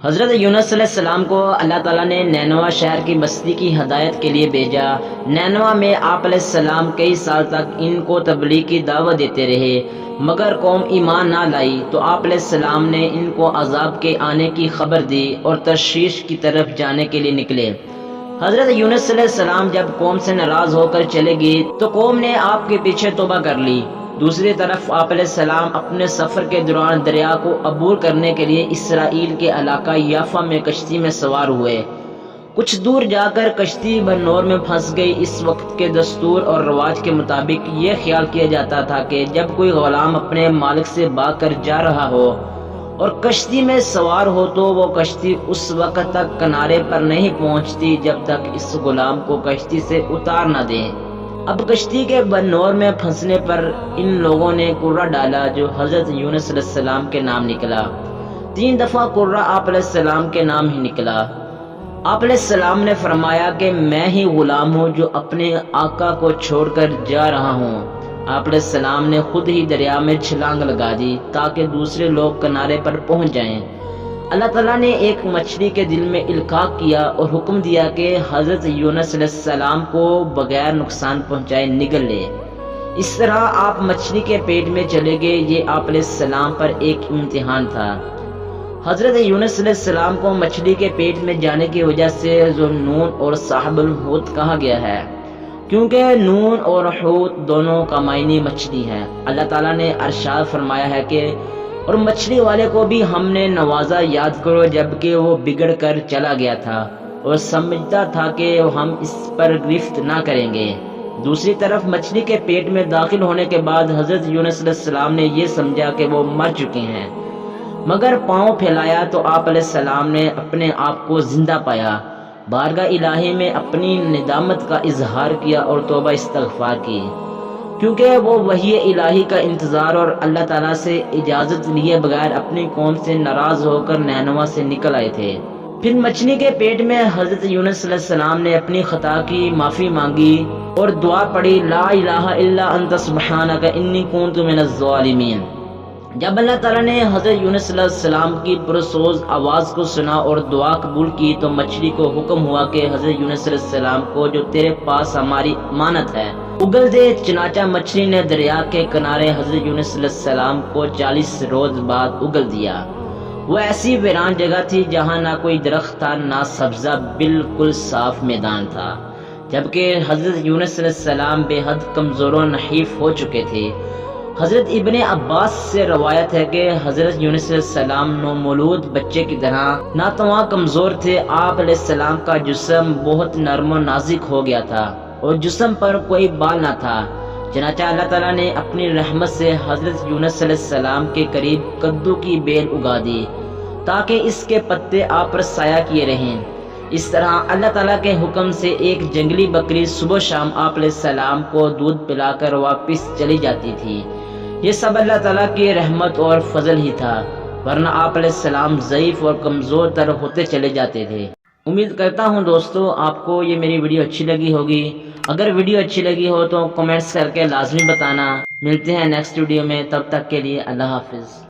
حضرت یونس علیہ السلام کو اللہ تعالیٰ نے نینوا شہر کی بستی کی ہدایت کے لیے بھیجا۔ نینوا میں آپ علیہ السلام کئی سال تک ان کو تبلیغ کی دعوت دیتے رہے، مگر قوم ایمان نہ لائی تو آپ علیہ السلام نے ان کو عذاب کے آنے کی خبر دی اور تشویش کی طرف جانے کے لیے نکلے۔ حضرت یونس علیہ السلام جب قوم سے ناراض ہو کر چلے گئے تو قوم نے آپ کے پیچھے توبہ کر لی۔ دوسری طرف آپ علیہ السلام اپنے سفر کے دوران دریا کو عبور کرنے کے لیے اسرائیل کے علاقہ یافا میں کشتی میں سوار ہوئے۔ کچھ دور جا کر کشتی بنور میں پھنس گئی۔ اس وقت کے دستور اور رواج کے مطابق یہ خیال کیا جاتا تھا کہ جب کوئی غلام اپنے مالک سے بھاگ کر جا رہا ہو اور کشتی میں سوار ہو تو وہ کشتی اس وقت تک کنارے پر نہیں پہنچتی جب تک اس غلام کو کشتی سے اتار نہ دیں۔ اب کشتی کے بنور میں پھنسنے پر ان لوگوں نے کرہ ڈالا جو حضرت یونس علیہ السلام کے نام نکلا۔ 3 دفعہ کرہ آپ علیہ السلام کے نام ہی نکلا۔ آپ علیہ السلام نے فرمایا کہ میں ہی غلام ہوں جو اپنے آقا کو چھوڑ کر جا رہا ہوں۔ آپ علیہ السلام نے خود ہی دریا میں چھلانگ لگا دی تاکہ دوسرے لوگ کنارے پر پہنچ جائیں۔ اللہ تعالیٰ نے ایک مچھلی کے دل میں القاء کیا اور حکم دیا کہ حضرت یونس علیہ السلام کو بغیر نقصان پہنچائے نگل لے۔ اس طرح آپ مچھلی کے پیٹ میں چلے گئے۔ یہ آپ علیہ السلام پر ایک امتحان تھا۔ حضرت یونس علیہ السلام کو مچھلی کے پیٹ میں جانے کی وجہ سے ذوالنون اور صاحب الحوت کہا گیا ہے، کیونکہ نون اور حوت دونوں کا معنی مچھلی ہے۔ اللہ تعالیٰ نے ارشاد فرمایا ہے کہ اور مچھلی والے کو بھی ہم نے نوازا، یاد کرو جبکہ وہ بگڑ کر چلا گیا تھا اور سمجھتا تھا کہ ہم اس پر گرفت نہ کریں گے۔ دوسری طرف مچھلی کے پیٹ میں داخل ہونے کے بعد حضرت یونس علیہ السلام نے یہ سمجھا کہ وہ مر چکے ہیں، مگر پاؤں پھیلایا تو آپ علیہ السلام نے اپنے آپ کو زندہ پایا، بارگاہ الہی میں اپنی ندامت کا اظہار کیا اور توبہ استغفار کی، کیونکہ وہ وحی الہی کا انتظار اور اللہ تعالیٰ سے اجازت لیے بغیر اپنی قوم سے ناراض ہو کر نینوا سے نکل آئے تھے۔ پھر مچھلی کے پیٹ میں حضرت یونس علیہ السلام نے اپنی خطا کی معافی مانگی اور دعا پڑھی، لا الہ الا انت سبحانک انی کنت من الظالمین۔ جب اللہ تعالیٰ نے حضرت یونس علیہ السلام کی پرسوز آواز کو سنا اور دعا قبول کی تو مچھلی کو حکم ہوا کہ حضرت یونس علیہ السلام کو جو تیرے پاس ہماری امانت ہے اگل دے۔ چنانچہ مچھلی نے دریا کے کنارے حضرت یونس علیہ السلام کو 40 روز بعد اگل دیا۔ وہ ایسی ویران جگہ تھی جہاں نہ کوئی درخت تھا نہ سبزہ، بالکل صاف میدان تھا، جبکہ حضرت یونس علیہ السلام بے حد کمزور و نحیف ہو چکے تھے۔ حضرت ابن عباس سے روایت ہے کہ حضرت یونس علیہ السلام نومولود بچے کی طرح ناتواں کمزور تھے۔ آپ علیہ السلام کا جسم بہت نرم و نازک ہو گیا تھا اور جسم پر کوئی بال نہ تھا، چنانچہ اللہ تعالیٰ نے اپنی رحمت سے حضرت یونس علیہ السلام کے قریب کدو کی بیل اگا دی تاکہ اس کے پتے آپ پر سایہ کیے رہیں۔ اس طرح اللہ تعالیٰ کے حکم سے ایک جنگلی بکری صبح شام آپ علیہ السلام کو دودھ پلا کر واپس چلی جاتی تھی۔ یہ سب اللہ تعالیٰ کی رحمت اور فضل ہی تھا، ورنہ آپ علیہ السلام ضعیف اور کمزور تر ہوتے چلے جاتے تھے۔ امید کرتا ہوں دوستو آپ کو یہ میری ویڈیو اچھی لگی ہوگی۔ اگر ویڈیو اچھی لگی ہو تو کمنٹس کر کے لازمی بتانا۔ ملتے ہیں نیکسٹ ویڈیو میں، تب تک کے لیے اللہ حافظ۔